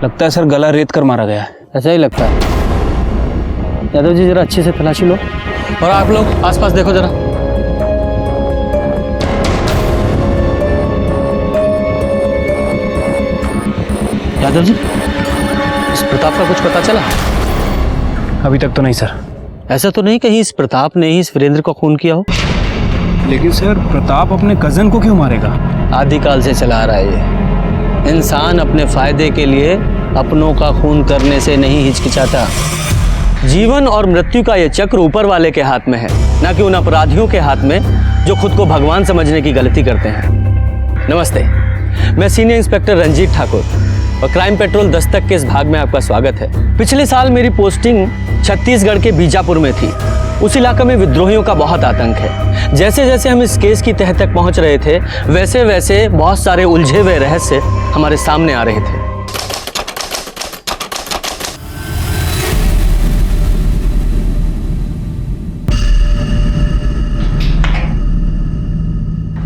लगता है सर गला रेत कर मारा गया है। ऐसा ही लगता है। यादव जी जरा अच्छे से तलाशी लो और आप लोग आसपास देखो जरा। यादव जी, इस प्रताप का कुछ पता चला? अभी तक तो नहीं सर। ऐसा तो नहीं कहीं इस प्रताप ने ही इस वीरेंद्र को खून किया हो? लेकिन सर प्रताप अपने कजन को क्यों मारेगा? आदिकाल से चला आ रहा है ये। इंसान अपने फायदे के लिए अपनों का खून करने से नहीं हिचकिचाता। जीवन और मृत्यु का ये चक्र ऊपर वाले के हाथ में है, ना कि उन अपराधियों के हाथ में जो खुद को भगवान समझने की गलती करते हैं। नमस्ते, मैं सीनियर इंस्पेक्टर रंजीत ठाकुर और क्राइम पेट्रोल दस्तक के इस भाग में आपका स्वागत है। पिछले साल मेरी पोस्टिंग छत्तीसगढ़ के बीजापुर में थी। उस इलाके में विद्रोहियों का बहुत आतंक है। जैसे जैसे हम इस केस की तह तक पहुंच रहे थे, वैसे वैसे बहुत सारे उलझे हुए रहस्य हमारे सामने आ रहे थे।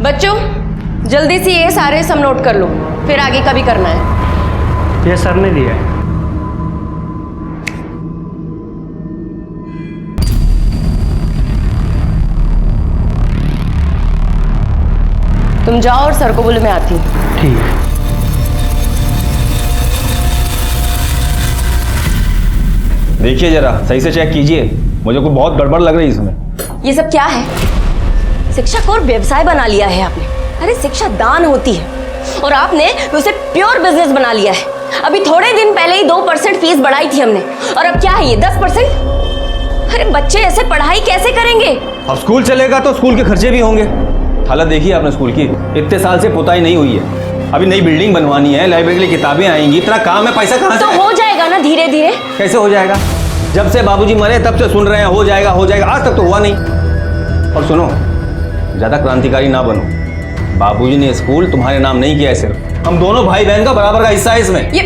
बच्चों, जल्दी से ये सारे सम नोट कर लो, फिर आगे का भी करना है। ये सर ने दिया है। तुम जाओ और सर को बोलो मैं आती हूँ। ठीक है। देखिए जरा सही से चेक कीजिए, मुझे को बहुत गड़बड़ लग रही है इसमें। ये सब क्या है? शिक्षा को व्यवसाय बना लिया है आपने। अरे शिक्षा दान होती है और आपने उसे प्योर बिजनेस बना लिया है। अभी थोड़े दिन पहले ही 2% फीस बढ़ाई थी हमने, और अब क्या है ये 10%? अरे बच्चे ऐसे पढ़ाई कैसे करेंगे? अब स्कूल चलेगा तो स्कूल के खर्चे भी होंगे। हालत देखिए आपने स्कूल की, इतने साल से पुताई नहीं हुई है। अभी नई बिल्डिंग बनवानी है, लाइब्रेरी के लिए किताबें आएंगी, इतना काम है, पैसा कहाँ से? तो हो जाएगा ना धीरे धीरे। कैसे हो जाएगा? जब से बाबूजी मरे तब से सुन रहे हैं हो जाएगा हो जाएगा, आज तक तो हुआ नहीं। और सुनो, ज्यादा क्रांतिकारी ना बनो। बाबूजी ने स्कूल तुम्हारे नाम नहीं किया है, सिर्फ हम दोनों भाई बहन का बराबर का हिस्सा है इसमें। ये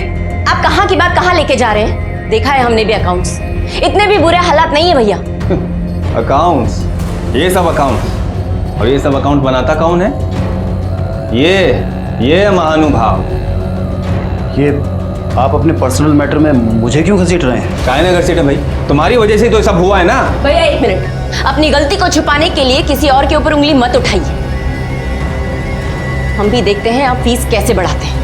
आप कहाँ की बात कहाँ लेके जा रहे हैं? देखा है हमने भी अकाउंट्स, इतने भी बुरे हालात नहीं है भैया। अकाउंट्स, ये सब अकाउंट्स, और ये सब अकाउंट बनाता कौन है? ये महानुभाव। ये आप अपने पर्सनल मैटर में मुझे क्यों घसीट रहे हैं? काहे ना घसीटे भाई, तुम्हारी वजह से तो सब हुआ है ना। भैया एक मिनट, अपनी गलती को छुपाने के लिए किसी और के ऊपर उंगली मत उठाइए। हम भी देखते हैं आप फीस कैसे बढ़ाते हैं।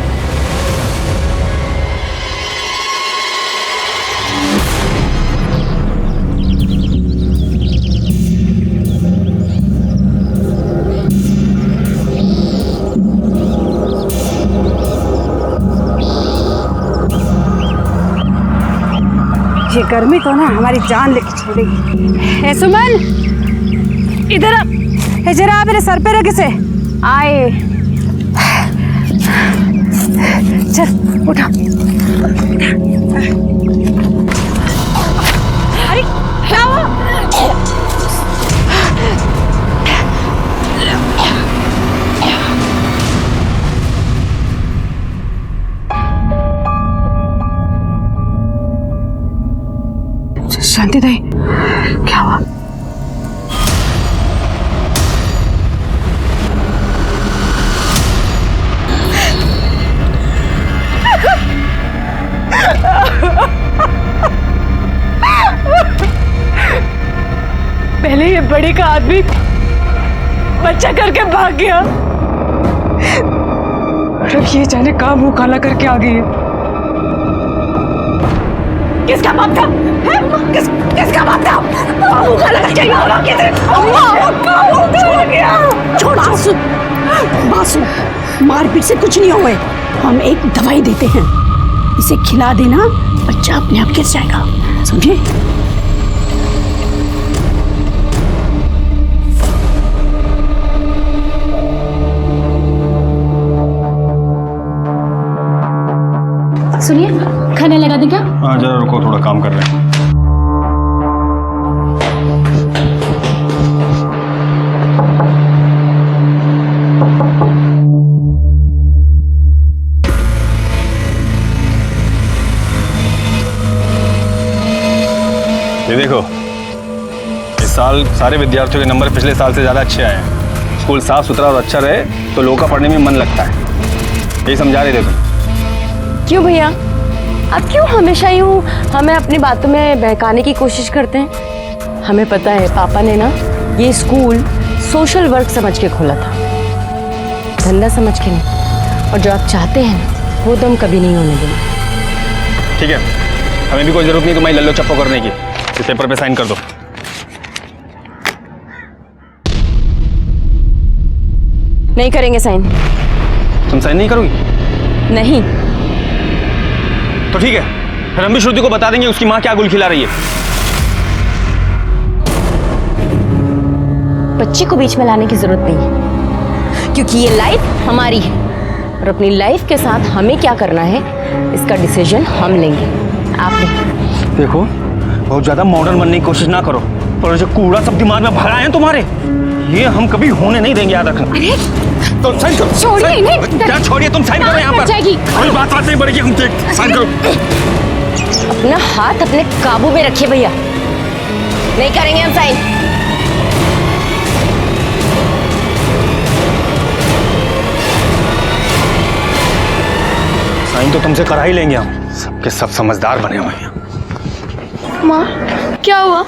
ये गर्मी तो ना हमारी जान लेके छोड़ेगी। ए सुमन, इधर आ, जरा आप मेरे सर पे रख इसे। आए, चल उठा। अरे क्या हुआ? शांति दाई, क्या हुआ? पहले ये बड़ी का आदमी बच्चा करके भाग गया, और अब ये जाने कहाँ मुंह काला करके आ गई है। किसका बाप था? किसका बाप था? मुंह काला करके छोड़। बासु, मारपीट से कुछ नहीं हुए। हम एक दवाई देते हैं, इसे खिला देना, बच्चा अपने आप गिर जाएगा, समझे? सुनिए, खाने लगा दें क्या? हाँ जरा रुको, थोड़ा काम कर रहे हैं। ये देखो, इस साल सारे विद्यार्थियों के नंबर पिछले साल से ज्यादा अच्छे आए हैं। स्कूल साफ सुथरा और अच्छा रहे तो लोगों का पढ़ने में मन लगता है, यही समझा रहे थे तुम। क्यों भैया, आप क्यों हमेशा यूं हमें अपनी बातों में बहकाने की कोशिश करते हैं? हमें पता है पापा ने ना ये स्कूल सोशल वर्क समझ के खोला था, धंधा समझ के नहीं। और जो आप चाहते हैं ना वो तो हम कभी नहीं होने देंगे। ठीक है, हमें भी कोई जरूरत नहीं तुम्हारी लल्लो चप्पो करने की। इस पेपर पे साइन कर दो। नहीं करेंगे साइन। तुम साइन नहीं करोगी? नहीं। तो ठीक है, फिर हम भी श्रुति को बता देंगे उसकी माँ क्या गुल खिला रही है। बच्ची को बीच में लाने की जरूरत नहीं है, क्योंकि ये लाइफ हमारी है और अपनी लाइफ के साथ हमें क्या करना है इसका डिसीजन हम लेंगे, आप नहीं। देखो, बहुत ज्यादा मॉडर्न बनने की कोशिश ना करो, पर जो कूड़ा सब दिमाग में भरा है तुम्हारे, ये हम कभी होने नहीं देंगे, याद रखना। अरे तो साइन करो। छोड़िए इन्हें। क्या छोड़िए? तुम साइन करो यहाँ पर। कोई बात नहीं बढ़ेगी, हम साइन करो। अपना हाथ अपने काबू में रखिए भैया, नहीं करेंगे हम साइन। साइन तो तुमसे करा ही लेंगे हम, सबके सब समझदार बने हुए हैं। माँ, क्या हुआ?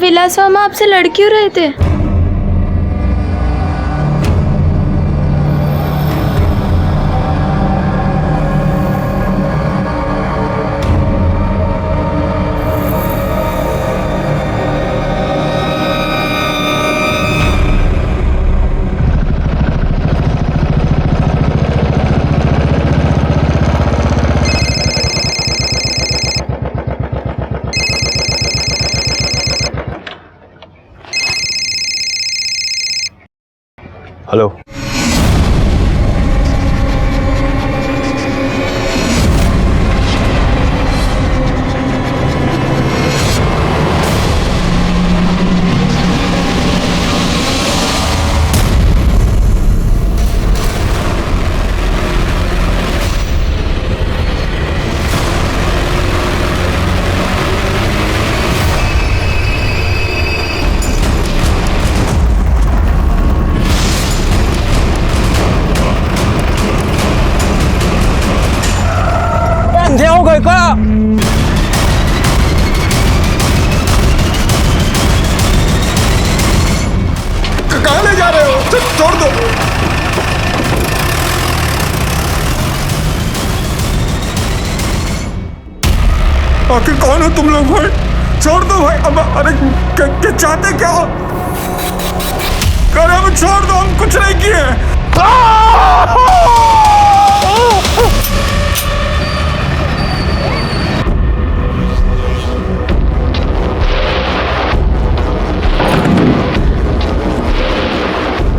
विलास मामा आपसे लड़ क्यों रहे थे? हेलो। अंधे हो गए क्या? कहाँ ले जा रहे हो? छोड़ दो। आखिर कौन हो तुम लोग भाई? छोड़ दो भाई। अब अरे क्या चाहते क्या हो? अरे हम छोड़ दो, हम कुछ नहीं किए।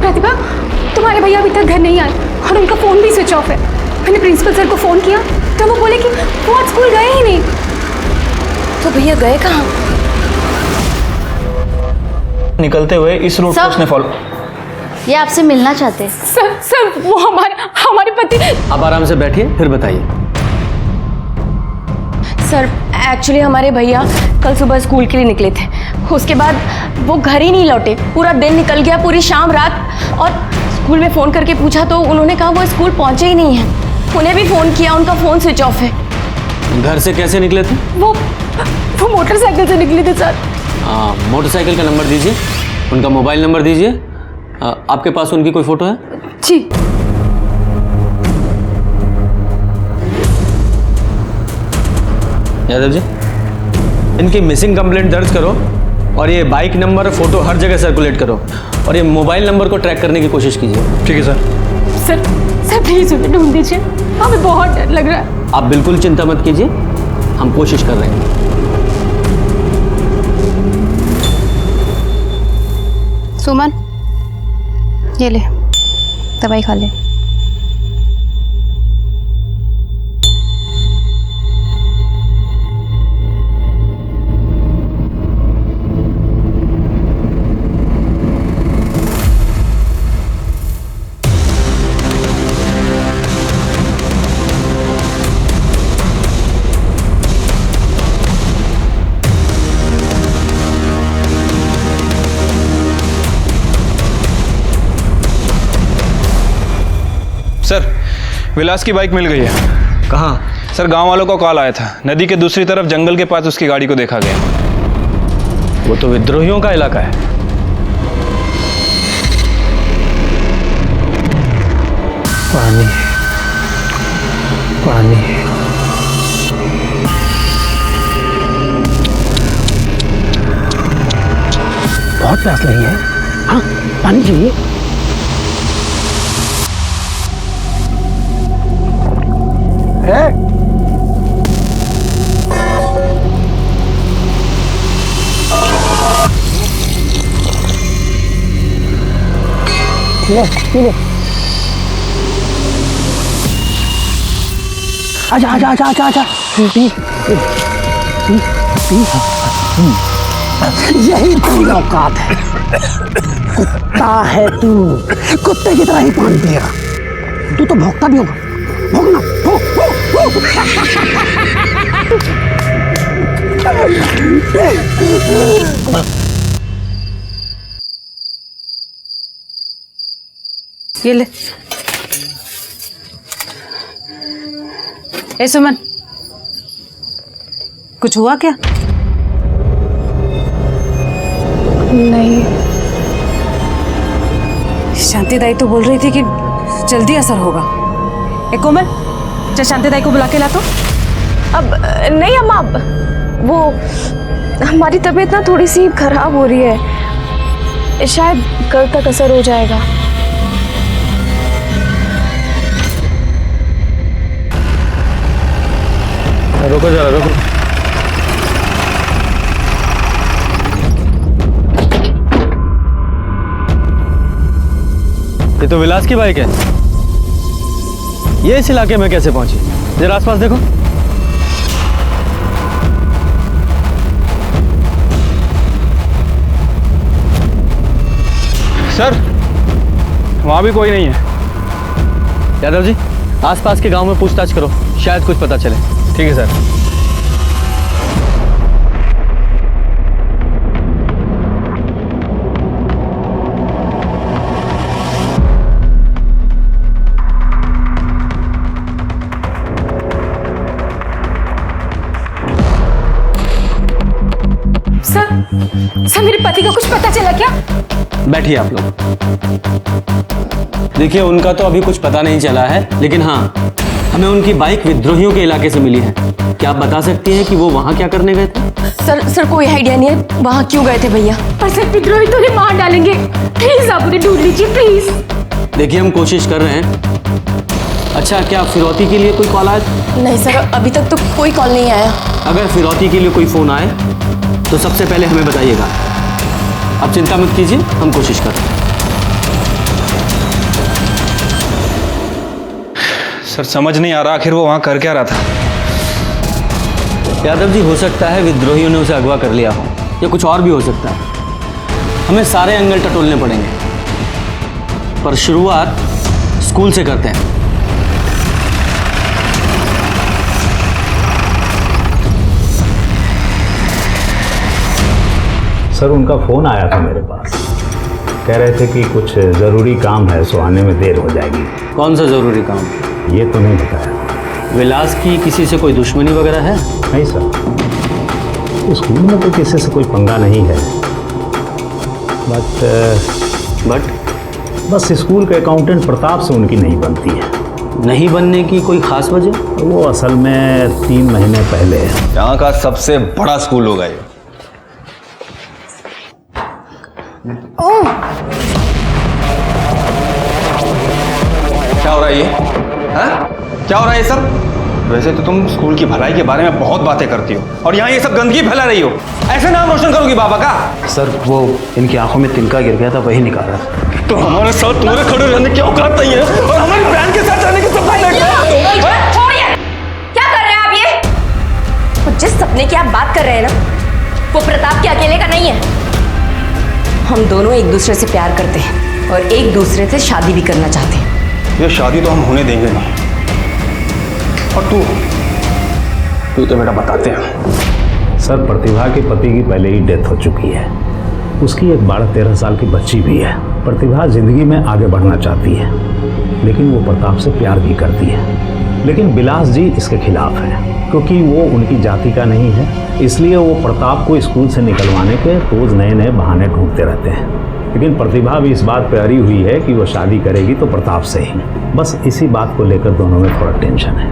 प्रतिभा, तुम्हारे भैया अभी तक घर नहीं आए और उनका फोन भी स्विच ऑफ है। मैंने प्रिंसिपल सर को फोन किया तो वो बोले कि वो आज स्कूल गए ही नहीं। तो भैया गए कहाँ? निकलते हुए इस रूट को उसने फॉलो। ये आपसे मिलना चाहते हैं। सर वो हमारे पति। आप आराम से बैठिए, फिर बताइए। सर एक्चुअली हमारे भैया कल सुबह स्कूल के लिए निकले थे, उसके बाद वो घर ही नहीं लौटे। पूरा दिन निकल गया, पूरी शाम रात, और स्कूल में फ़ोन करके पूछा तो उन्होंने कहा वो स्कूल पहुंचे ही नहीं हैं। उन्हें भी फ़ोन किया, उनका फ़ोन स्विच ऑफ है। घर से कैसे निकले थे? वो मोटरसाइकिल से निकले थे सर। हाँ, मोटरसाइकिल का नंबर दीजिए, उनका मोबाइल नंबर दीजिए। आपके पास उनकी कोई फ़ोटो है? जी। यादव जी, इनकी मिसिंग कंप्लेंट दर्ज करो और ये बाइक नंबर फ़ोटो हर जगह सर्कुलेट करो और ये मोबाइल नंबर को ट्रैक करने की कोशिश कीजिए। ठीक है सर। सर प्लीज उन्हें ढूंढ दीजिए, हमें बहुत डर लग रहा है। आप बिल्कुल चिंता मत कीजिए, हम कोशिश कर रहे हैं। सुमन, ये ले दवाई खा ले। सर, विलास की बाइक मिल गई है। कहाँ? सर, गांव वालों को कॉल आया था, नदी के दूसरी तरफ जंगल के पास उसकी गाड़ी को देखा गया। वो तो विद्रोहियों का इलाका है। पानी पानी। बहुत प्यास लगी है। हाँ, पानी चाहिए। ले आजा आजा आजा आजा आजा पी पी पी। यही तेरी औकात है। कुत्ता है तू, कुत्ते की तरह ही पानी पिएगा। तू तो भौंकता भी होगा। भौंकना, भौंक, भौंक, भौंक। ये ले। ए सुमन, कुछ हुआ क्या? नहीं। शांति दाई तो बोल रही थी कि जल्दी असर होगा। ए कोमल, चल शांति दाई को बुला के ला तो। अब नहीं अम्मा, अब वो हमारी तबीयत ना थोड़ी सी खराब हो रही है, शायद कल तक असर हो जाएगा। रुको जरा, रुको। ये तो विलास की बाइक है। ये इस इलाके में कैसे पहुंची? जरा आसपास देखो। सर, वहां भी कोई नहीं है। यादव जी, आसपास के गांव में पूछताछ करो, शायद कुछ पता चले। ठीक है सर। सर मेरे पति का कुछ पता चला क्या? बैठिए आप लोग। देखिए, उनका तो अभी कुछ पता नहीं चला है, लेकिन हाँ, हमें उनकी बाइक विद्रोहियों के इलाके से मिली है। क्या आप बता सकती हैं कि वो वहाँ क्या करने गए थे? सर कोई आइडिया नहीं है, वहाँ क्यों गए थे भैया? पर सर, विद्रोही तो उन्हें मार डालेंगे। प्लीज आप उन्हें ढूंढ लीजिए, प्लीज। देखिए, हम कोशिश कर रहे हैं। अच्छा, क्या फिरौती के लिए कोई कॉल आया? नहीं सर, अभी तक तो कोई कॉल नहीं आया। अगर फिरौती के लिए कोई फोन आए तो सबसे पहले हमें बताइएगा। आप चिंता मत कीजिए, हम कोशिश कर रहे हैं। सर, समझ नहीं आ रहा आखिर वो वहां कर क्या रहा था। यादव जी, हो सकता है विद्रोहियों ने उसे अगवा कर लिया हो, या कुछ और भी हो सकता है। हमें सारे एंगल टटोलने पड़ेंगे, पर शुरुआत स्कूल से करते हैं। सर, उनका फ़ोन आया था मेरे पास। कह रहे थे कि कुछ ज़रूरी काम है, सो आने में देर हो जाएगी। कौन सा ज़रूरी काम? ये तो नहीं बताया। विलास की किसी से कोई दुश्मनी वगैरह है? नहीं सर, स्कूल में तो किसी से कोई पंगा नहीं है। बट बस स्कूल के अकाउंटेंट प्रताप से उनकी नहीं बनती है। नहीं बनने की कोई खास वजह? वो असल में 3 महीने पहले। यहाँ का सबसे बड़ा स्कूल होगा ये। क्या हो रहा है ये? हाँ? क्या हो रहा है ये सब? वैसे तो तुम स्कूल की भलाई के बारे में बहुत बातें करती हो, और यहाँ ये सब गंदगी फैला रही हो। ऐसे नाम रोशन करोगी बाबा का? सर, वो इनकी आंखों में तिनका गिर गया था, वही निकाला। तो हमारे साथ तुम्हारे खड़े रहने की औकात नहीं है, और हमारी बहन के साथ रहने की सपना देखते हैं। छोड़िए, क्या कर रहे हैं आप ये? तो जिस सपने की आप बात कर रहे हैं ना, वो प्रताप के अकेले का नहीं है। हम दोनों एक दूसरे से प्यार करते हैं और एक दूसरे से शादी भी करना चाहते हैं। ये शादी तो हम होने देंगे नहीं। और तू तो बेटा बताते हैं। सर, प्रतिभा के पति की पहले ही डेथ हो चुकी है। उसकी एक 12-13 साल की बच्ची भी है। प्रतिभा जिंदगी में आगे बढ़ना चाहती है। लेकिन वो प्रताप से प्यार भी करती है। लेकिन विलास जी इसके खिलाफ हैं, क्योंकि वो उनकी जाति का नहीं है। इसलिए वो प्रताप को स्कूल से निकलवाने के रोज नए नए बहाने ढूंढते रहते हैं। लेकिन प्रतिभा भी इस बात पे अड़ी हुई है कि वो शादी करेगी तो प्रताप से ही। बस इसी बात को लेकर दोनों में थोड़ा टेंशन है।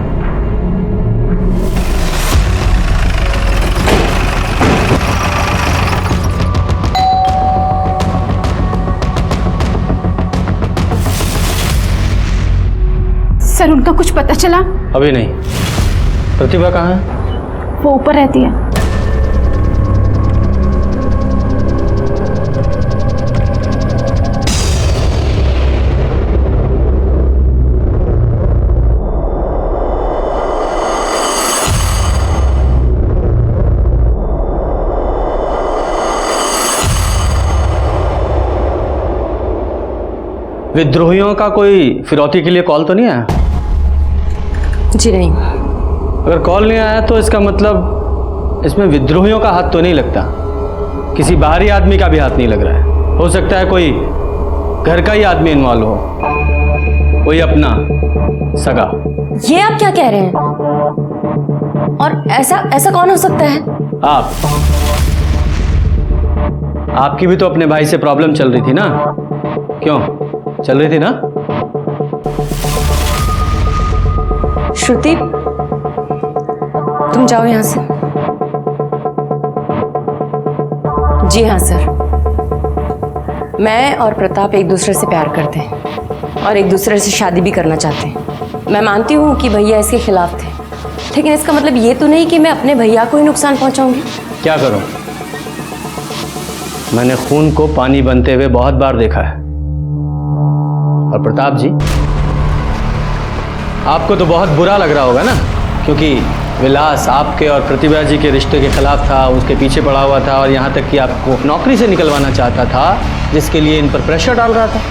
सर उनका कुछ पता चला? अभी नहीं। प्रतिभा कहाँ है? वो ऊपर रहती है। विद्रोहियों का कोई फिरौती के लिए कॉल तो नहीं आया? जी नहीं। अगर कॉल नहीं आया तो इसका मतलब इसमें विद्रोहियों का हाथ तो नहीं लगता, किसी बाहरी आदमी का भी हाथ नहीं लग रहा है। हो सकता है कोई घर का ही आदमी इन्वॉल्व हो, कोई अपना सगा। ये आप क्या कह रहे हैं? और ऐसा कौन हो सकता है? आप। आपकी भी तो अपने भाई से प्रॉब्लम चल रही थी ना? क्यों चल रही थी ना? श्रुति, तुम जाओ यहां से। जी हाँ सर, मैं और प्रताप एक दूसरे से प्यार करते हैं और एक दूसरे से शादी भी करना चाहते हैं। मैं मानती हूँ कि भैया इसके खिलाफ थे, लेकिन इसका मतलब ये तो नहीं कि मैं अपने भैया को ही नुकसान पहुंचाऊंगी। क्या करूं? मैंने खून को पानी बनते हुए बहुत बार देखा है। और प्रताप जी, आपको तो बहुत बुरा लग रहा होगा ना, क्योंकि विलास आपके और प्रतिभा जी के रिश्ते के खिलाफ था, उसके पीछे पड़ा हुआ था और यहाँ तक कि आपको नौकरी से निकलवाना चाहता था, जिसके लिए इन पर प्रेशर डाल रहा था।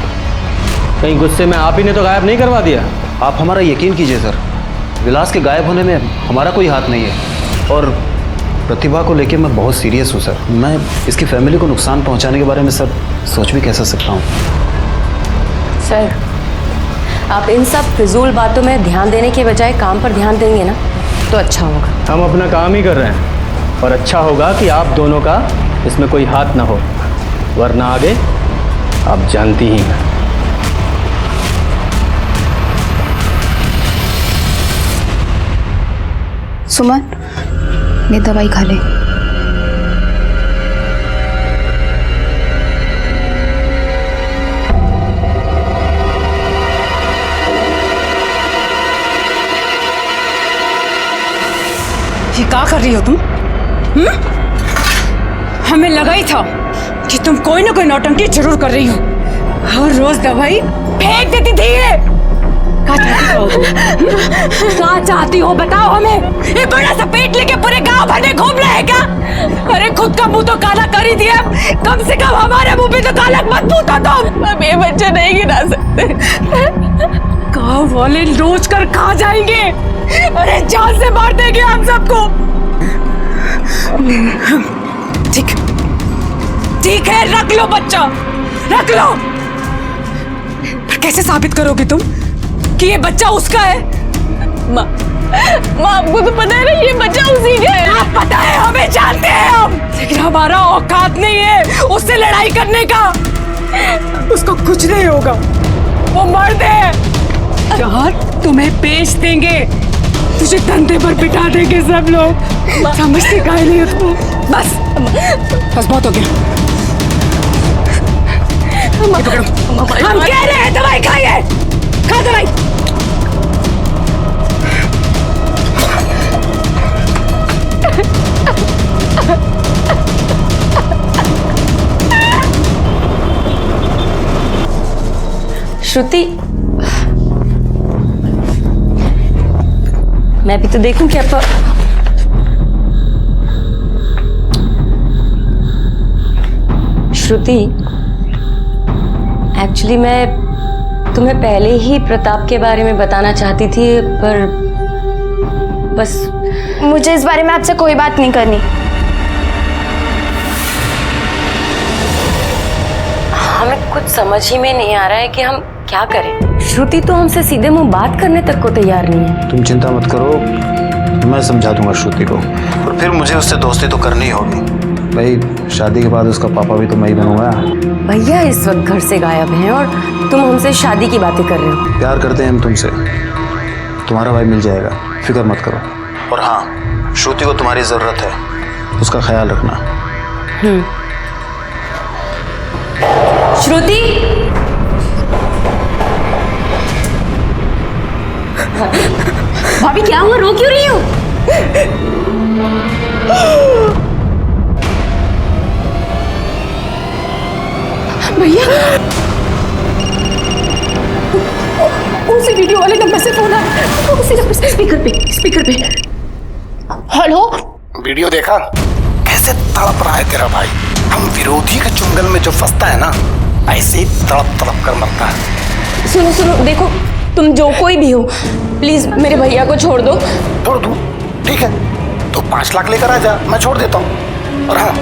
कहीं गुस्से में आप ही ने तो गायब नहीं करवा दिया? आप हमारा यकीन कीजिए सर, विलास के गायब होने में हमारा कोई हाथ नहीं है। और प्रतिभा को लेके मैं बहुत सीरियस हूँ सर। मैं इसकी फैमिली को नुकसान पहुँचाने के बारे में सर सोच भी कैसे सकता हूँ। सर, आप इन सब फिजूल बातों में ध्यान देने के बजाय काम पर ध्यान देंगे ना तो अच्छा होगा। हम अपना काम ही कर रहे हैं और अच्छा होगा कि आप दोनों का इसमें कोई हाथ ना हो, वरना आगे आप जानती ही हैं। सुमन, ये दवाई खा ले। ये क्या कर रही हो तुम? हमें लगा ही था कि तुम कोई ना कोई नौटंकी जरूर कर रही हो। हर रोज दवाई फेंक देती थी ये। क्या चाहती हो बताओ हमें? ये बड़ा सा पेट लेके पूरे गांव भर में घूम रहे हैं क्या? अरे खुद का मुंह तो काला कर ही दिया, कम से कम हमारे मुंह पे तो काला मत पूछो तुम। अब ये बच्चे नहीं गिरा सकते। गांव वाले रोज कर खा जाएंगे, अरे जान से मार देंगे हम सबको। ठीक है, रख लो बच्चा, रख लो। पर कैसे साबित करोगे तुम कि ये बच्चा उसका है? माँ, आपको तो पता है ना ये बच्चा उसी का है। आप पता है, हमें जानते हैं हम, लेकिन हमारा औकात नहीं है उससे लड़ाई करने का। उसको कुछ नहीं होगा, वो मर्द है। यार तुम्हें बेच देंगे, तुझे धंधे पर बिठा देंगे सब लोग। समझते काहे नहीं हो तुम? बस बहुत हो गया। हम कह रहे हैं दवाई खाइए, खा दवाई। श्रुति, मैं भी तो देखूं क्या श्रुति, एक्चुअली मैं तुम्हें पहले ही प्रताप के बारे में बताना चाहती थी, पर बस मुझे इस बारे में आपसे कोई बात नहीं करनी। हमें कुछ समझ ही में नहीं आ रहा है कि हम क्या करें। श्रुति तो हमसे सीधे मुंह बात करने तक को तैयार नहीं है। तुम चिंता मत करो, मैं समझा दूंगा श्रुति को, और फिर मुझे उससे दोस्ती तो करनी ही होगी। भाई शादी के बाद उसका पापा भी तो मैं ही बनूंगा। भैया इस वक्त घर से गायब हैं और तुम हमसे शादी की बातें कर रहे हो। प्यार करते हैं हम तुमसे, तुम्हारा भाई मिल जाएगा, फिक्र मत करो। और हाँ, श्रुति को तुम्हारी ज़रूरत है, उसका ख्याल रखना। श्रुति, भाभी क्या हुआ, रो क्यों रही हो? भैया उसी वीडियो वाले नंबर से फोन आया, उसी नंबर से। स्पीकर पे। हेलो, वीडियो देखा कैसे तड़प रहा है तेरा भाई। हम विरोधी के चुंगल में जो फंसता है ना, ऐसे ही तड़प तड़प कर मरता है। सुनो, देखो तुम जो कोई भी हो, प्लीज मेरे भैया को छोड़ दो। छोड़ दूं? ठीक है, तो 5 लाख लेकर आ जा, मैं छोड़ देता हूँ। और हाँ,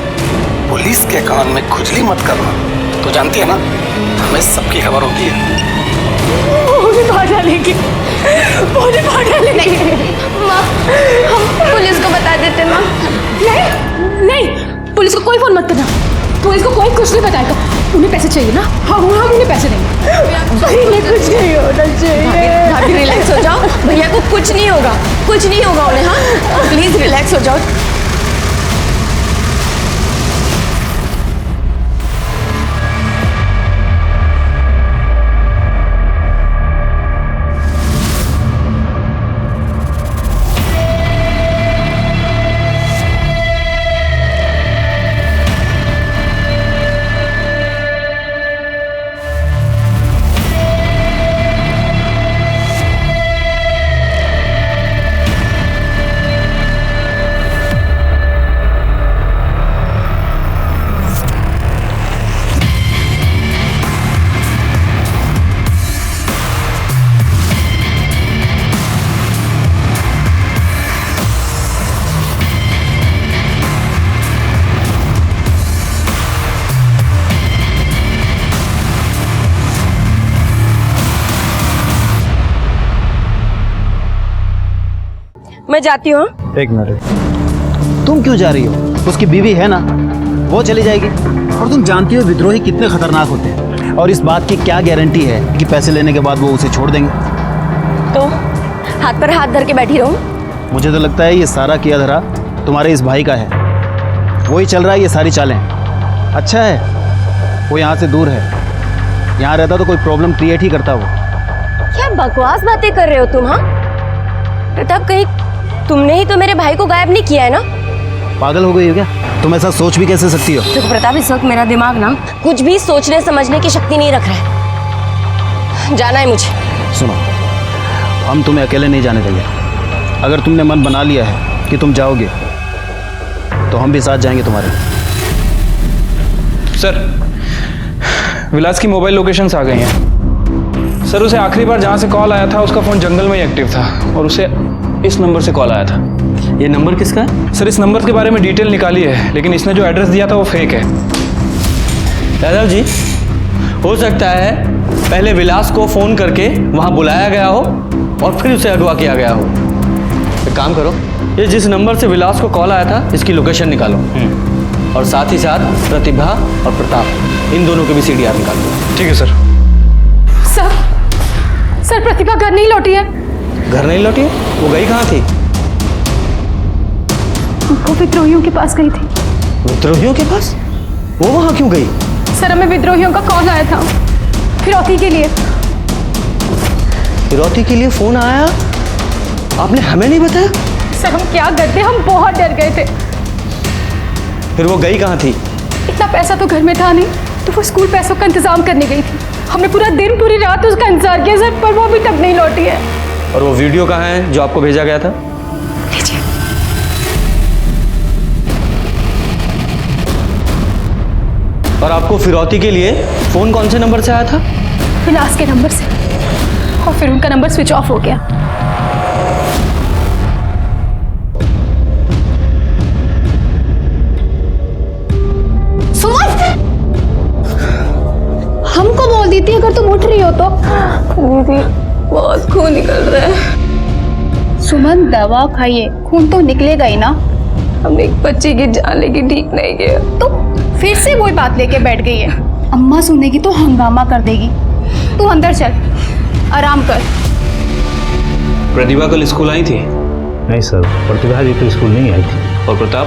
पुलिस के कान में खुजली मत करना, तो जानती है ना हमें सबकी खबर होती है। मुझे बाहर डालेंगे। माँ, हम पुलिस को बता देते माँ। नहीं, पुलिस को कोई फोन मत करना। पुलिस को कोई कुछ नहीं बताएगा। उन्हें पैसे चाहिए ना? हाँ, हम उन्हें पैसे देंगे। पहले कुछ नहीं होना चाहिए। भाभी रिलैक्स हो जाओ, भैया को कुछ नहीं होगा उन्हें। हाँ प्लीज रिलैक्स हो जाओ। मैं जाती हूँ। एक मिनट, तुम क्यों जा रही हो? उसकी बीवी है ना, वो चली जाएगी। और तुम जानती हो विद्रोही कितने खतरनाक होते हैं, और इस बात की क्या गारंटी है कि पैसे लेने के बाद वो उसे छोड़ देंगे? तो हाथ पर हाथ धर के बैठी रहूं? मुझे तो लगता है ये सारा किया धरा तुम्हारे इस भाई का है, वही चल रहा है ये सारी चालें। अच्छा है वो यहाँ से दूर है, यहाँ रहता तो कोई प्रॉब्लम क्रिएट ही करता वो। क्या बकवास बातें कर रहे हो तुम? हाँ प्रताप, कहीं तुमने ही तो मेरे भाई को गायब नहीं किया है ना? पागल हो गई हो क्या? तुम ऐसा सोच भी कैसे सकती हो? देखो प्रताप, इस वक्त मेरा दिमाग ना कुछ भी सोचने समझने की शक्ति नहीं रख रहा है। जाना है मुझे। सुनो, हम तुम्हें अकेले नहीं जाने देंगे। अगर तुमने मन बना लिया है कि तुम जाओगे तो हम भी साथ जाएंगे तुम्हारे। सर, विलास की मोबाइल लोकेशंस आ गई हैं। सर, उसे आखिरी बार जहाँ से कॉल आया था उसका फ़ोन जंगल में ही एक्टिव था, और उसे इस नंबर से कॉल आया था। ये नंबर किसका है? सर, इस नंबर के बारे में डिटेल निकाली है, लेकिन इसने जो एड्रेस दिया था वो फेक है। यादव जी, हो सकता है पहले विलास को फ़ोन करके वहाँ बुलाया गया हो और फिर उसे अगवा किया गया हो। एक काम करो, ये जिस नंबर से विलास को कॉल आया था इसकी लोकेशन निकालो, और साथ ही साथ प्रतिभा और प्रताप, इन दोनों के भी CDR निकालो। ठीक है सर। सर, प्रतिभा घर नहीं लौटी है। घर नहीं लौटी? वो गई कहाँ थी? वो विद्रोहियों के पास गई थी। विद्रोहियों के पास? वो वहाँ क्यों गई? सर, हमें विद्रोहियों का कॉल आया था फिरौती के लिए। फिरौती के लिए फ़ोन आया? आपने हमें नहीं बताया? सर, हम क्या करते, हम बहुत डर गए थे। फिर वो गई कहाँ थी? इतना पैसा तो घर में था नहीं, तो वो स्कूल पैसों का इंतजाम करने गई थी। हमने पूरा दिन पूरी रात उसका इंतजार किया सर, पर वो अभी तक नहीं लौटी है। और वो वीडियो कहाँ है जो आपको भेजा गया था? लीजिए। और आपको फिरौती के लिए फ़ोन कौन से नंबर से आया था? विलास के नंबर से, और फिर उनका नंबर स्विच ऑफ हो गया। हमको बोल देती अगर तुम उठ रही हो तो। दीदी बहुत खून निकल रहा है। सुमन दवा खाइए, खून तो निकलेगा ही ना। हम एक बच्चे की जान लेके ठीक नहीं गया। तो फिर से वही बात लेके बैठ गई है। अम्मा सुनेगी तो हंगामा कर देगी। तू अंदर चल, आराम कर। प्रतिभा कल स्कूल आई थी? नहीं सर, प्रतिभा जी तो स्कूल नहीं आई थी। और प्रताप?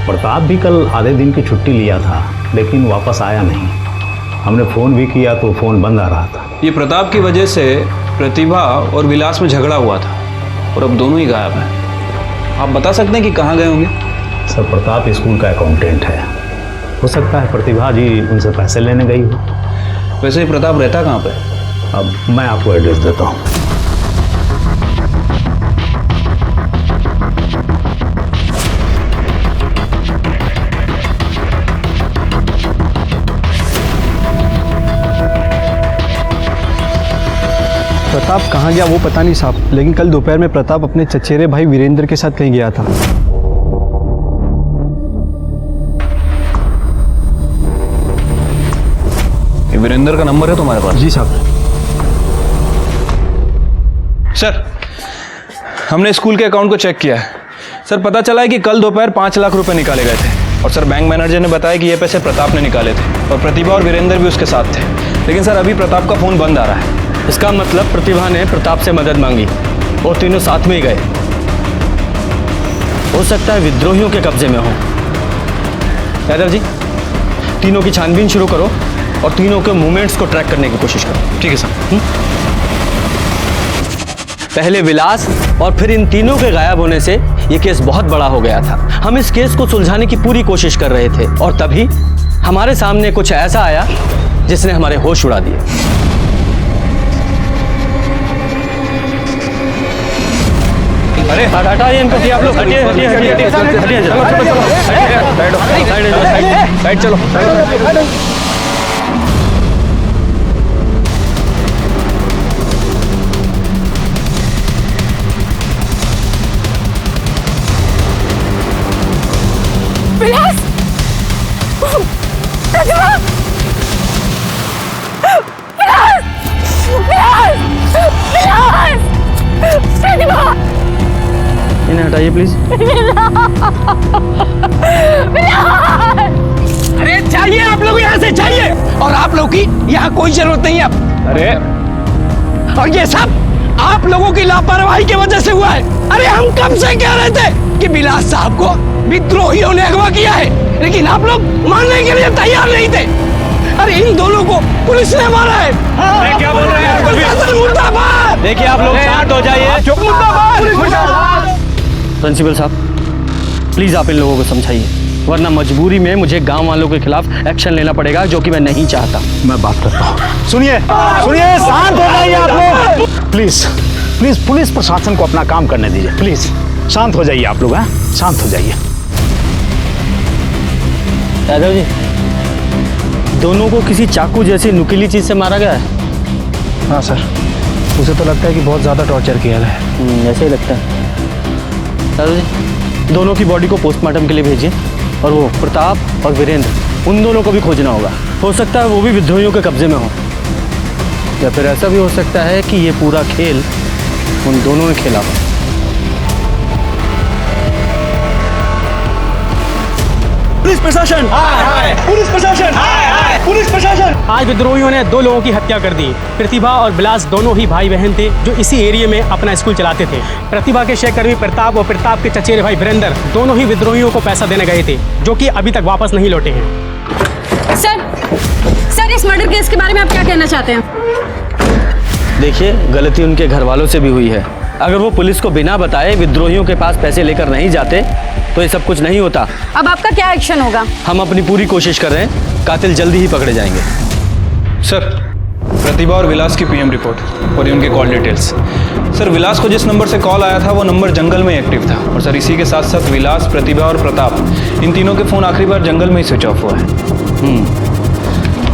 प्रताप भी कल आधे दिन की छुट्टी लिया था, लेकिन वापस आया नहीं। हमने फ़ोन भी किया तो फ़ोन बंद आ रहा था। ये प्रताप की वजह से प्रतिभा और विलास में झगड़ा हुआ था और अब दोनों ही गायब हैं। आप बता सकते हैं कि कहाँ गए होंगे? सर, प्रताप स्कूल का अकाउंटेंट है, हो सकता है प्रतिभा जी उनसे पैसे लेने गई हो। वैसे ही प्रताप रहता कहाँ पे? अब मैं आपको एड्रेस देता हूँ। प्रताप कहाँ गया वो पता नहीं साहब, लेकिन कल दोपहर में प्रताप अपने चचेरे भाई वीरेंद्र के साथ कहीं गया था। ये वीरेंद्र का नंबर है तुम्हारे पास? जी साहब। सर, हमने स्कूल के अकाउंट को चेक किया है सर। पता चला है कि कल दोपहर 5 लाख रुपए निकाले गए थे और सर बैंक मैनेजर ने बताया कि ये पैसे प्रताप ने निकाले थे और प्रतिभा और वीरेंद्र भी उसके साथ थे। लेकिन सर अभी प्रताप का फ़ोन बंद आ रहा है। इसका मतलब प्रतिभा ने प्रताप से मदद मांगी और तीनों साथ में ही गए। हो सकता है विद्रोहियों के कब्जे में हो। यादव जी, तीनों की छानबीन शुरू करो और तीनों के मूवमेंट्स को ट्रैक करने की कोशिश करो। ठीक है सर। पहले विलास और फिर इन तीनों के गायब होने से ये केस बहुत बड़ा हो गया था। हम इस केस को सुलझाने की पूरी कोशिश कर रहे थे और तभी हमारे सामने कुछ ऐसा आया जिसने हमारे होश उड़ा दिए। अरे हटाइए इनको, आप लोग हटिए हटिए हटिए हटिए हटिए, साइड चलो। विलास! प्रतिभा! विलास! विलास! विलास! प्रतिभा! इन्हें हटाइए प्लीज। अरे चाहिए आप लोग यहाँ से चाहिए, और आप लोग की यहाँ कोई जरूरत नहीं है अब। अरे और ये सब आप लोगों की लापरवाही की वजह से हुआ है। अरे हम कब से कह रहे थे कि विलास साहब को विद्रोहियों ने अगवा किया है, लेकिन आप लोग मानने के लिए तैयार नहीं थे। अरे इन दोनों को पुलिस ने मारा है। अरे क्या बोल रहे हैं? मुर्दाबाद! देखिए आप लोग शांत हो जाइए। चुप! मुर्दाबाद! प्रिंसिपल साहब, प्लीज आप इन लोगों को समझाइए, वरना मजबूरी में मुझे गांव वालों के खिलाफ एक्शन लेना पड़ेगा, जो कि मैं नहीं चाहता। मैं बात करता हूँ। सुनिए सुनिए, शांत हो जाइए आप लोग। प्लीज प्लीज पुलिस प्रशासन को अपना काम करने दीजिए। प्लीज शांत हो जाइए आप लोग। हैं, शांत हो जाइए। यादव जी, दोनों को किसी चाकू जैसी नुकीली चीज से मारा गया है? हाँ सर, उसे तो लगता है कि बहुत ज़्यादा टॉर्चर किया है। ऐसे ही लगता है। यादव जी, दोनों की बॉडी को पोस्टमार्टम के लिए भेजिए और वो प्रताप और वीरेंद्र, उन दोनों को भी खोजना होगा। हो सकता है वो भी विद्रोहियों के कब्जे में हो, या फिर ऐसा भी हो सकता है कि ये पूरा खेल उन दोनों ने खेला हो। पुलिस प्रशासन! पुलिस प्रशासन! पुलिस प्रशासन! आज विद्रोहियों ने 2 लोगों की हत्या कर दी। प्रतिभा और विलास दोनों ही भाई बहन थे जो इसी एरिया में अपना स्कूल चलाते थे। प्रतिभा के सहकर्मी प्रताप और प्रताप के चचेरे भाई वीरेंद्र दोनों ही विद्रोहियों को पैसा देने गए थे, जो कि अभी तक वापस नहीं लौटे हैं। सर इस मर्डर केस के बारे में आप क्या कहना चाहते हैं? देखिए, गलती उनके घर वालों से भी हुई है। अगर वो पुलिस को बिना बताए विद्रोहियों के पास पैसे लेकर नहीं जाते तो ये सब कुछ नहीं होता। अब आपका क्या एक्शन होगा? हम अपनी पूरी कोशिश कर रहे हैं, कातिल जल्दी ही पकड़े जाएंगे। सर, प्रतिभा और विलास की पीएम रिपोर्ट और उनके कॉल डिटेल्स। सर, विलास को जिस नंबर से कॉल आया था वो नंबर जंगल में एक्टिव था, और सर इसी के साथ साथ विलास, प्रतिभा और प्रताप, इन तीनों के फ़ोन आखिरी बार जंगल में ही स्विच ऑफ हुआ है।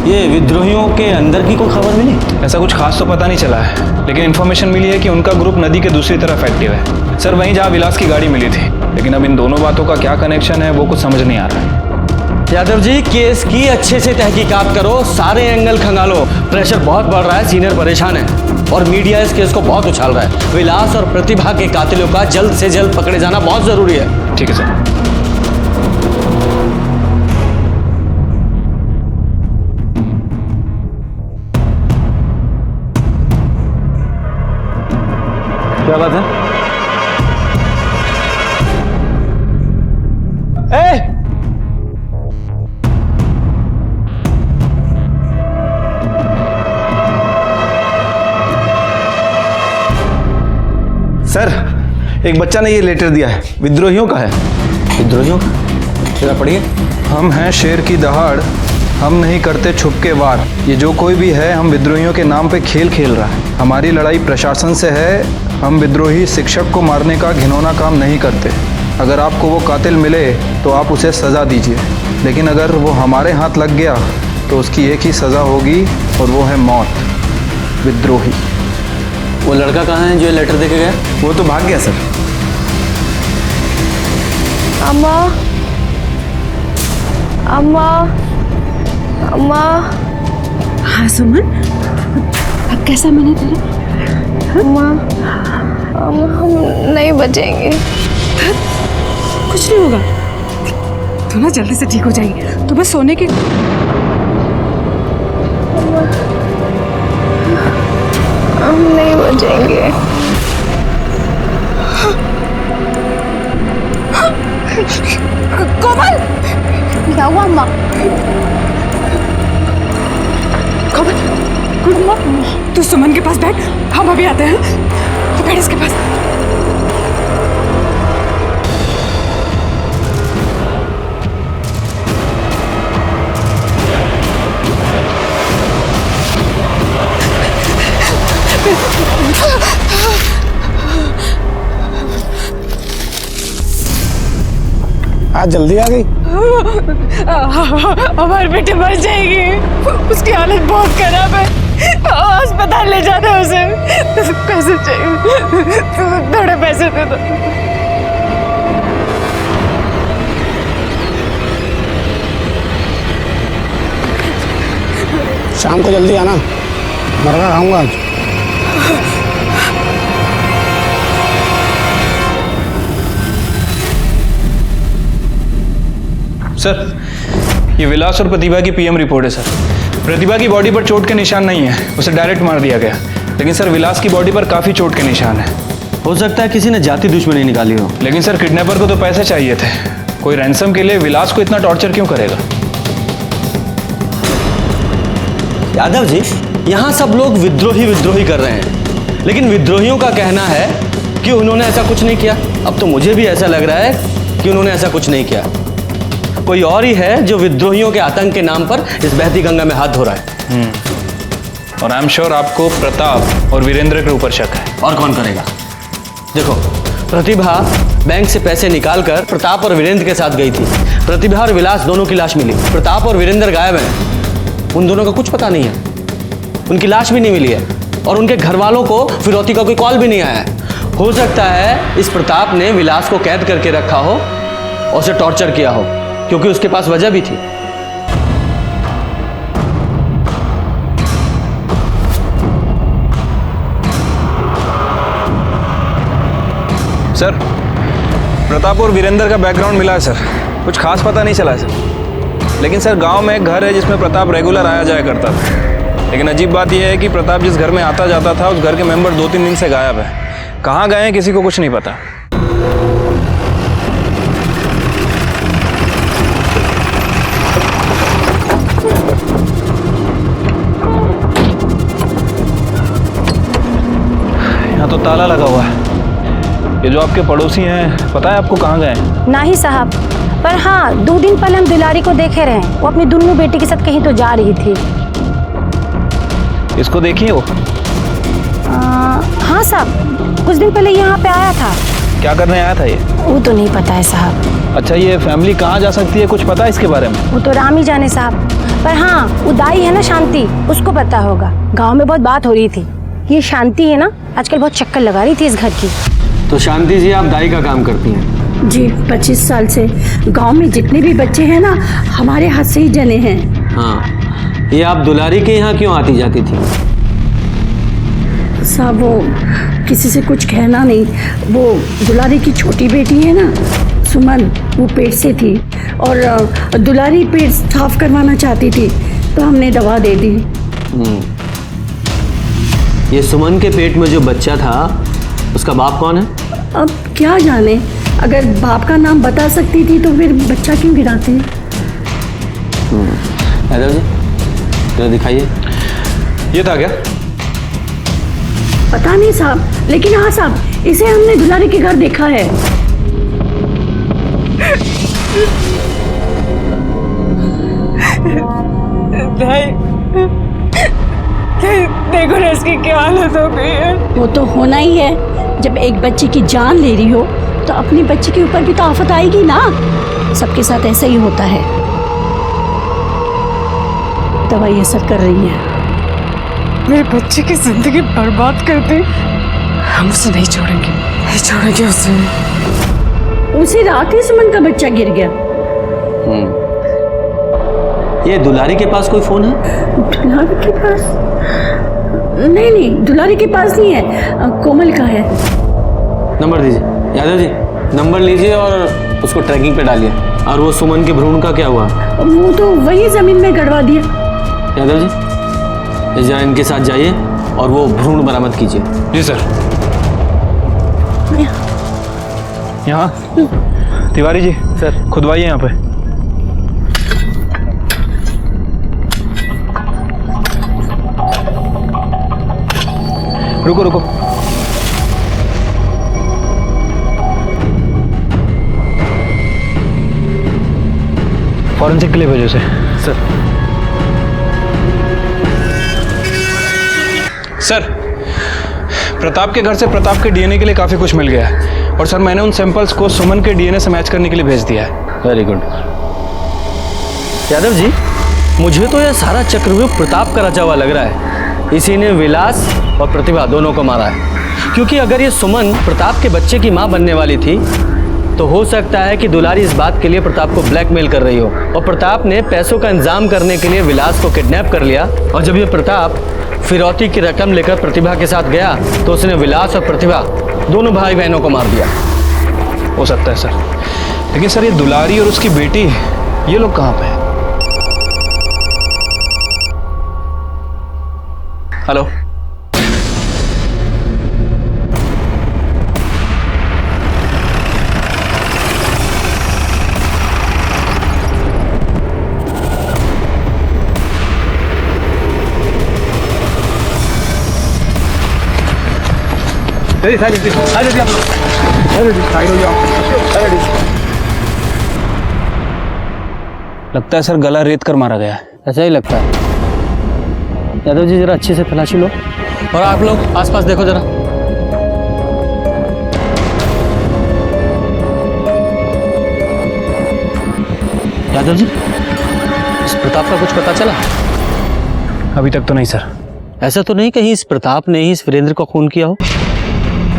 ये विद्रोहियों के अंदर की कोई खबर मिली? ऐसा कुछ खास तो पता नहीं चला है, लेकिन इन्फॉर्मेशन मिली है कि उनका ग्रुप नदी के दूसरी तरफ एक्टिव है सर, वहीं जहाँ विलास की गाड़ी मिली थी। लेकिन अब इन दोनों बातों का क्या कनेक्शन है वो कुछ समझ नहीं आ रहा है। यादव जी, केस की अच्छे से तहकीकात करो, सारे एंगल खंगालो। प्रेशर बहुत बढ़ रहा है, सीनियर परेशान है और मीडिया इस केस को बहुत उछाल रहा है। विलास और प्रतिभा के कातिलों का जल्द से जल्द पकड़े जाना बहुत जरूरी है। ठीक है सर। क्या बात है? सर, एक बच्चा ने ये लेटर दिया है, विद्रोहियों का है। विद्रोहियों का? जरा पढ़िए। हम हैं शेर की दहाड़, हम नहीं करते छुप के वार। ये जो कोई भी है हम विद्रोहियों के नाम पे खेल खेल रहा है। हमारी लड़ाई प्रशासन से है, हम विद्रोही शिक्षक को मारने का घिनौना काम नहीं करते। अगर आपको वो कातिल मिले तो आप उसे सज़ा दीजिए, लेकिन अगर वो हमारे हाथ लग गया तो उसकी एक ही सज़ा होगी और वो है मौत। विद्रोही। वो लड़का कहाँ है जो ये लेटर देके गया? वो तो भाग गया सर। अम्मा, अम्मा, अम्मा। हाँ सुमन, अब कैसा मैंने तेरा? अम्मा, अम्मा हम नहीं बचेंगे। कुछ नहीं होगा, तू ना जल्दी से ठीक हो जाएगी। तो बस सोने की हम नहीं बचेंगे। कोमल, क्या हुआ अम्मा? कोमल, तू सुमन के पास बैठ, हम अभी आते हैं। तो बैठ इसके पास। आज जल्दी आ गई। हमारी बेटी मर जाएगी, उसकी हालत बहुत खराब है, अस्पताल ले जाना है उसे। पैसे चाहिए, थोड़े पैसे दे दो। शाम को जल्दी आना, बर्गर खाऊंगा आज। सर, ये विलास और प्रतिभा की पीएम रिपोर्ट है सर। प्रतिभा की बॉडी पर चोट के निशान नहीं है, उसे डायरेक्ट मार दिया गया। लेकिन सर विलास की बॉडी पर काफ़ी चोट के निशान है। हो सकता है किसी ने जाति दुश्मनी निकाली हो। लेकिन सर किडनैपर को तो पैसे चाहिए थे। कोई रैंसम के लिए विलास को इतना टॉर्चर क्यों करेगा? यादव जी, यहाँ सब लोग विद्रोही विद्रोही कर रहे हैं, लेकिन विद्रोहियों का कहना है कि उन्होंने ऐसा कुछ नहीं किया। अब तो मुझे भी ऐसा लग रहा है कि उन्होंने ऐसा कुछ नहीं किया। कोई और ही है जो विद्रोहियों के आतंक के नाम पर इस बहती गंगा में हाथ धो रहा है। और आई एम श्योर आपको प्रताप और वीरेंद्र के ऊपर शक है। और कौन करेगा? देखो, प्रतिभा बैंक से पैसे निकालकर प्रताप और वीरेंद्र के साथ गई थी। प्रतिभा और विलास दोनों की लाश मिली। प्रताप और वीरेंद्र गायब हैं, उन दोनों का कुछ पता नहीं है। उनकी लाश भी नहीं मिली है और उनके घर वालों को फिरौती का कोई कॉल भी नहीं आया है। हो सकता है इस प्रताप ने विलास को कैद करके रखा हो और उसे टॉर्चर किया हो, क्योंकि उसके पास वजह भी थी। सर, प्रताप और वीरेंद्र का बैकग्राउंड मिला है सर, कुछ खास पता नहीं चला है सर। लेकिन सर गांव में एक घर है जिसमें प्रताप रेगुलर आया जाया करता था। लेकिन अजीब बात यह है कि प्रताप जिस घर में आता जाता था उस घर के मेंबर 2-3 दिन से गायब है। कहाँ गए हैं किसी को कुछ नहीं पता। यहाँ तो ताला लगा हुआ है। ये जो आपके पड़ोसी हैं, पता है आपको कहाँ गए हैं? नहीं साहब, पर हाँ 2 दिन पहले हम दुलारी को देखे रहे। वो अपनी दुन्नू बेटी के साथ कहीं तो जा रही थी। इसको देखिए वो। हाँ साहब, कुछ दिन पहले यहाँ पे आया था। क्या करने आया था ये? वो तो नहीं पता है साहब। अच्छा, ये फैमिली कहाँ जा सकती है, कुछ पता है इसके बारे में? वो तो राम ही जाने साहब, पर हाँ वो दाई है ना शांति, उसको पता होगा। गाँव में बहुत बात हो रही थी। ये शांति है ना, आजकल बहुत चक्कर लगा रही थी इस घर की। तो शांति जी, आप दाई का काम करती हैं। जी 25 साल से गांव में जितने भी बच्चे हैं ना हमारे हाथ से ही जने हैं। हाँ, ये आप दुलारी के यहाँ क्यों आती जाती थी? साहब वो किसी से कुछ कहना नहीं, वो दुलारी की छोटी बेटी है ना सुमन, वो पेट से थी और दुलारी पेट साफ करवाना चाहती थी तो हमने दवा दे दी। ये सुमन के पेट में जो बच्चा था उसका बाप कौन है? अब क्या जाने, अगर बाप का नाम बता सकती थी तो फिर बच्चा क्यों गिराते? यादव जी जरा दिखाइए। ये था क्या? पता नहीं साहब, लेकिन हाँ साहब इसे हमने दुलारी के घर देखा है। देखो ना इसकी क्या हालत हो गई है। वो तो होना ही है, जब एक बच्चे की जान ले रही हो तो अपने बच्चे के ऊपर भी तो आफत आएगी ना। सबके साथ ऐसा ही होता है। दवाई असर कर रही है। मेरे बच्चे की जिंदगी बर्बाद कर दी, हम उसे नहीं छोड़ेंगे, नहीं छोड़ेंगे उसे। उसी रात ही सुमन का बच्चा गिर गया। ये दुलारी के पास कोई फोन है? दुलारी के पास? नहीं नहीं, दुलारी के पास नहीं है, कोमल का है। नंबर दीजिए यादव जी, नंबर लीजिए और उसको ट्रैकिंग पे डालिए। और वो सुमन के भ्रूण का क्या हुआ? वो तो वही जमीन में गड़वा दिया। यादव जी जरा इनके साथ जाइए और वो भ्रूण बरामद कीजिए। जी सर। यहाँ तिवारी जी सर, खुदवाइए यहाँ पे। रुको रुको, फॉरेंसिक के लिए भेजो इसे। सर प्रताप के घर से प्रताप के डीएनए के लिए काफ़ी कुछ मिल गया है और सर मैंने उन सैंपल्स को सुमन के डीएनए से मैच करने के लिए भेज दिया है। Very good. यादव जी मुझे तो यह सारा चक्रव्यूह प्रताप का रचा हुआ लग रहा है। इसी ने विलास और प्रतिभा दोनों को मारा है, क्योंकि अगर ये सुमन प्रताप के बच्चे की माँ बनने वाली थी तो हो सकता है कि दुलारी इस बात के लिए प्रताप को ब्लैकमेल कर रही हो और प्रताप ने पैसों का इंतजाम करने के लिए विलास को किडनैप कर लिया। और जब ये प्रताप फिरौती की रकम लेकर प्रतिभा के साथ गया तो उसने विलास और प्रतिभा दोनों भाई बहनों को मार दिया। हो सकता है सर, लेकिन सर ये दुलारी और उसकी बेटी ये लोग कहाँ पे हैं? हेलो, लगता है सर गला रेत कर मारा गया है। ऐसा ही लगता है। यादव जी जरा अच्छे से तलाशी लो और आप लोग आसपास देखो जरा। यादव जी इस प्रताप का कुछ पता चला? अभी तक तो नहीं सर। ऐसा तो नहीं कहीं इस प्रताप ने ही इस वीरेंद्र को खून किया हो?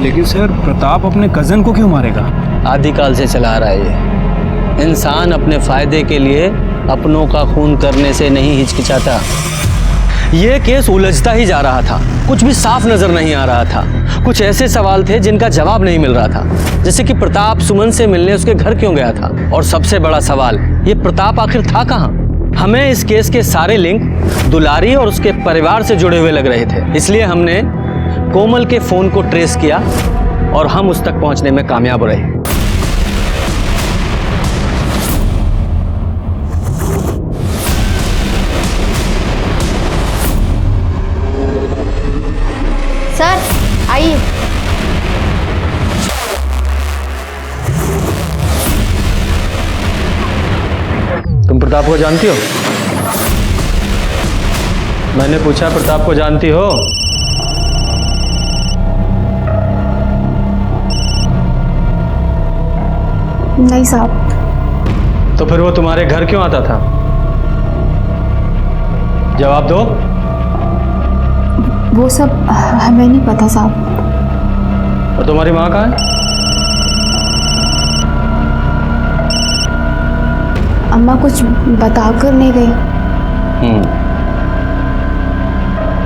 लेकिन सर प्रताप अपने कजन को क्यों मारेगा? आदिकाल से चला आ रहा है ये। इंसान अपने फायदे के लिए अपनों का खून करने से नहीं हिचकिचाता। ये केस उलझता ही जा रहा था, कुछ भी साफ नजर नहीं आ रहा था। कुछ ऐसे सवाल थे जिनका जवाब नहीं मिल रहा था, जैसे कि प्रताप सुमन से मिलने उसके घर क्यों गया था, और सबसे बड़ा सवाल ये प्रताप आखिर था कहाँ। हमें इस केस के सारे लिंक दुलारी और उसके परिवार से जुड़े हुए लग रहे थे, इसलिए हमने कोमल के फोन को ट्रेस किया और हम उस तक पहुंचने में कामयाब रहे। सर आइए। तुम प्रताप को जानती हो? मैंने पूछा प्रताप को जानती हो? नहीं साहब। तो फिर वो तुम्हारे घर क्यों आता था? जवाब दो। वो सब हमें नहीं पता साहब। और तुम्हारी माँ कहाँ है? अम्मा कुछ बता कर नहीं गई।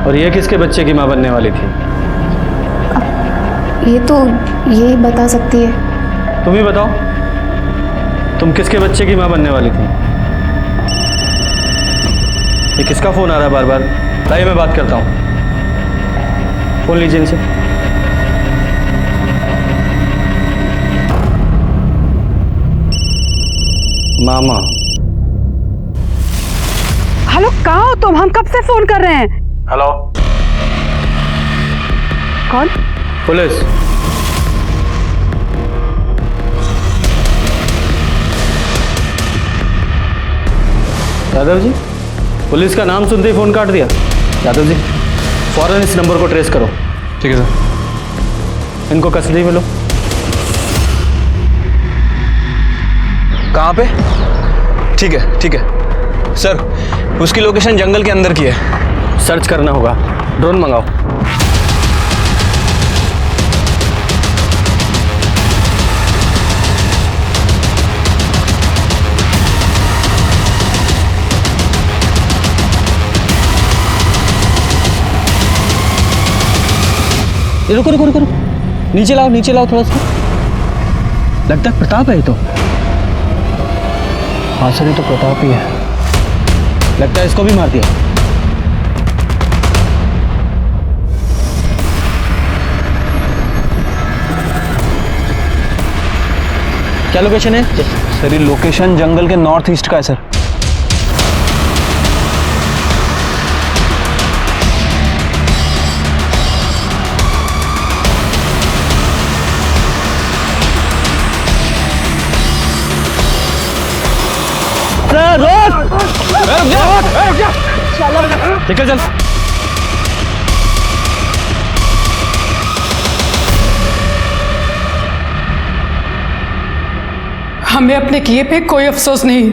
और ये किसके बच्चे की माँ बनने वाली थी? ये तो यही बता सकती है। तुम ही बताओ, तुम किसके बच्चे की माँ बनने वाली थी? ये किसका फोन आ रहा है बार बार? लाइए मैं बात करता हूँ, फोन लीजिए इनसे। मामा। हेलो, कहाँ हो तुम? हम कब से फोन कर रहे हैं। हेलो। कौन? पुलिस। यादव जी, पुलिस का नाम सुनते ही फोन काट दिया। यादव जी, फौरन इस नंबर को ट्रेस करो। ठीक है सर। इनको कस्टडी में लो। कहाँ पे? ठीक है सर, उसकी लोकेशन जंगल के अंदर की है। सर्च करना होगा, ड्रोन मंगाओ। रुको रुको रुको रुको, नीचे लाओ थोड़ा सा। लगता है प्रताप है ये तो। हाँ सर, ये तो प्रताप ही है। लगता है इसको भी मार दिया। क्या लोकेशन है? सर ये लोकेशन जंगल के नॉर्थ ईस्ट का है सर। निकल चल। हमें अपने किए पे कोई अफसोस नहीं।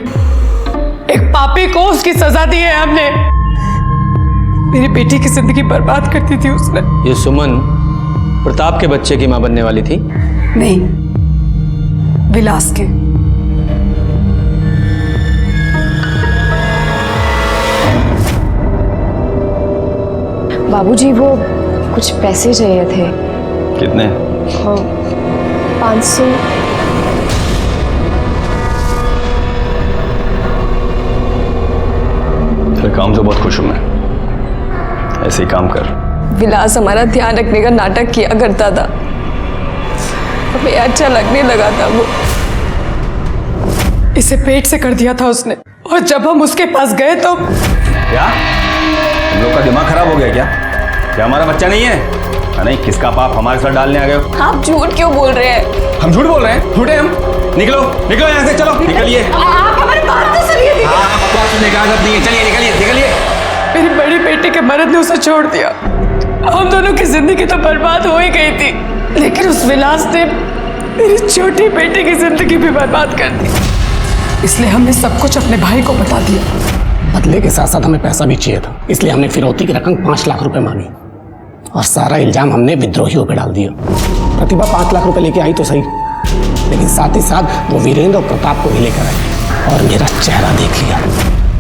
एक पापी को उसकी सजा दी है हमने। मेरी बेटी की जिंदगी बर्बाद करती थी उसने। ये सुमन प्रताप के बच्चे की मां बनने वाली थी? नहीं, विलास के। बाबूजी, वो कुछ पैसे चाहिए थे। कितने? 500। तेरे काम से बहुत खुश हूं मैं। ऐसे ही काम कर। विलास हमारा ध्यान रखने का नाटक किया करता था, हमें अच्छा लगने लगा था वो। इसे पेट से कर दिया था उसने, और जब हम उसके पास गए तो क्या हम लोग का दिमाग खराब हो गया क्या हमारा बच्चा नहीं है? नहीं, किसका पाप हमारे साथ डालने आ गए हो? आप झूठ क्यों बोल रहे हैं? हम झूठ बोल रहे हैं? झूठे हम? निकलो निकलो यहाँ से, चलो निकलिए। आप हमारी बात तो सुनिए। बकवास सुनने का आदत नहीं है, चलिए निकलिए निकलिए। मेरी बड़ी बेटी के मर्द ने उसे छोड़ दिया। हम दोनों की जिंदगी तो बर्बाद हो ही गई थी, लेकिन उस विलास ने मेरी छोटी बेटी की जिंदगी भी बर्बाद कर दी। इसलिए हमने सब कुछ अपने भाई को बता दिया। बदले के साथ साथ हमें पैसा भी चाहिए था, इसलिए हमने फिरौती की रकम 5 लाख रुपए मांगी और सारा इल्जाम हमने विद्रोहियों पे डाल दिया। प्रतिभा 5 लाख रुपए लेके आई तो सही, लेकिन साथ ही साथ वो वीरेंद्र और प्रताप को भी लेकर आई और मेरा चेहरा देख लिया।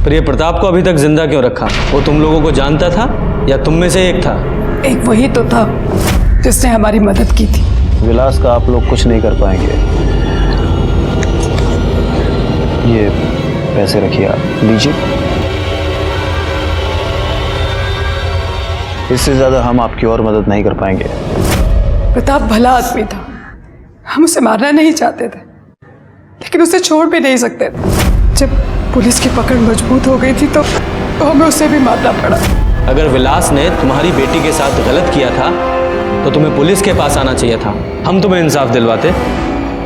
पर ये प्रताप को अभी तक जिंदा क्यों रखा? वो तुम लोगों को जानता था या तुम में से एक था? एक वही तो था जिसने हमारी मदद की थी। विलास का आप लोग कुछ नहीं कर पाएंगे। ये पैसे रखिए, आप लीजिए। इससे ज्यादा हम आपकी और मदद नहीं कर पाएंगे। प्रताप भला आदमी था, हम उसे मारना नहीं चाहते थे, लेकिन उसे छोड़ भी नहीं सकते थे। जब पुलिस की पकड़ मजबूत हो गई थी तो हमें उसे भी मारना पड़ा। अगर विलास ने तुम्हारी बेटी के साथ गलत किया था तो तुम्हें पुलिस के पास आना चाहिए था, हम तुम्हें इंसाफ दिलवाते।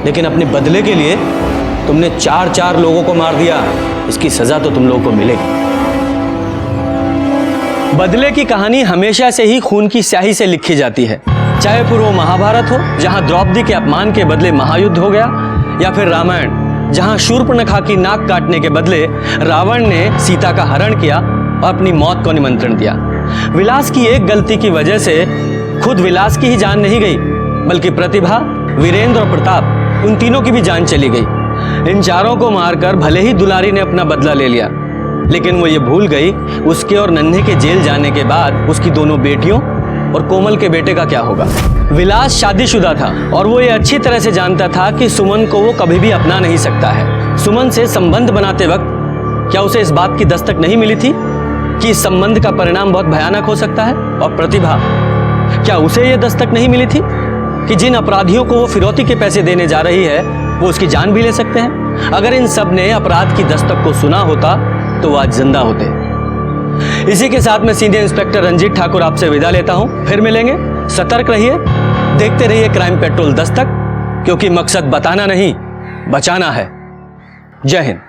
लेकिन अपने बदले के लिए तुमने 4 लोगों को मार दिया। इसकी सजा तो तुम लोगों को मिलेगी। बदले की कहानी हमेशा से ही खून की स्याही से लिखी जाती है, चाहे पूर्व महाभारत हो जहां द्रौपदी के अपमान के बदले महायुद्ध हो गया, या फिर रामायण जहां शूर्पणखा की नाक काटने के बदले रावण ने सीता का हरण किया और अपनी मौत को निमंत्रण दिया। विलास की एक गलती की वजह से खुद विलास की ही जान नहीं गई, बल्कि प्रतिभा, वीरेंद्र और प्रताप, उन तीनों की भी जान चली गई। इन चारों को मारकर भले ही दुलारी ने अपना बदला ले लिया, लेकिन वो ये भूल गई उसके और नन्हे के जेल जाने के बाद उसकी दोनों बेटियों और कोमल के बेटे का क्या होगा। विलास शादीशुदा था और वो ये अच्छी तरह से जानता था कि सुमन को वो कभी भी अपना नहीं सकता है। सुमन से संबंध बनाते वक्त क्या उसे इस बात की दस्तक नहीं मिली थी कि इस संबंध का परिणाम बहुत भयानक हो सकता है? और प्रतिभा, क्या उसे ये दस्तक नहीं मिली थी कि जिन अपराधियों को वो फिरौती के पैसे देने जा रही है वो उसकी जान भी ले सकते हैं? अगर इन सब ने अपराध की दस्तक को सुना होता तो वो आज जिंदा होते। इसी के साथ मैं सीनियर इंस्पेक्टर रंजीत ठाकुर आपसे विदा लेता हूं। फिर मिलेंगे। सतर्क रहिए, देखते रहिए क्राइम पेट्रोल दस्तक, क्योंकि मकसद बताना नहीं, बचाना है। जय हिंद।